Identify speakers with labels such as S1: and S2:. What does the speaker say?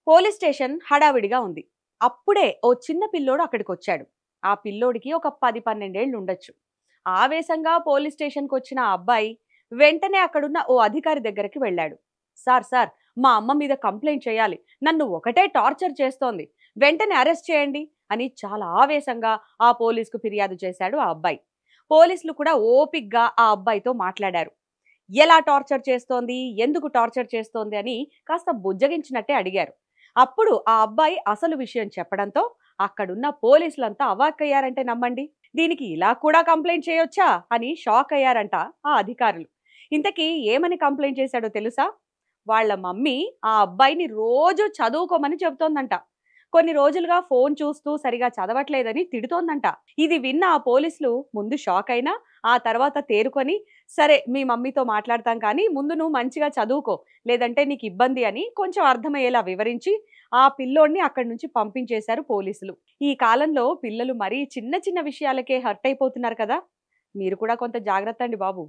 S1: Police station హడావిడిగా ఉంది. అప్పుడే ఓ చిన్న పిల్లోడు అక్కడికొచ్చాడు. ఆ పిల్లోడికి ఒక 10, 12 ఏళ్ళు ఉండొచ్చు. ఆవేశంగా పోలీస్ స్టేషన్‌కొచ్చిన ఆ అబ్బాయి వెంటనే అక్కడున్న ఓ అధికారి దగ్గరికి వెళ్ళాడు. "సార్ సార్, మా అమ్మ మీద కంప్లెయింట్ చేయాలి. నన్ను ఒకటే టార్చర్ చేస్తోంది. వెంటనే అరెస్ట్ చేయండి" అని చాలా ఆవేశంగా ఆ పోలీస్‌కు ఫిర్యాదు చేశాడు ఆ అబ్బాయి. పోలీసులు కూడా ఓపిగ్గా ఆ అబ్బాయితో మాట్లాడారు. ఎలా టార్చర్ చేస్తోంది? ఎందుకు టార్చర్ చేస్తోంది? అని కాస్త బుజ్జగించినట్టే అడిగారు. అప్పుడు ఆ అబ్బాయి అసలు విషయం చెప్పడంతో అక్కడున్న పోలీసులంతా అవాక్కయ్యారంటే నమ్మండి. దీనికి ఇలా కూడా కంప్లెయింట్ చేయొచ్చా అని షాక్ అయ్యారంట ఆ అధికారులు. ఇంతకీ ఏమని కంప్లెయింట్ చేశాడో తెలుసా? వాళ్ళ మమ్మీ ఆ అబ్బాయిని రోజు చదువుకోమని చెబుతోందంట. కొన్ని రోజులుగా ఫోన్ చూస్తూ సరిగా చదవట్లేదని తిడుతోందంట. ఇది విన్న ఆ పోలీసులు ముందు షాక్ అయినా ఆ తర్వాత తేరుకొని, సరే మీ మమ్మీతో మాట్లాడతాం కానీ ముందు నువ్వు మంచిగా చదువుకో, లేదంటే నీకు ఇబ్బంది అని కొంచెం అర్థమయ్యేలా వివరించి ఆ పిల్లోడిని అక్కడి నుంచి పంపించేశారు పోలీసులు. ఈ కాలంలో పిల్లలు మరీ చిన్న చిన్న విషయాలకే హర్ట్ అయిపోతున్నారు కదా! మీరు కూడా కొంత జాగ్రత్త అండి బాబు.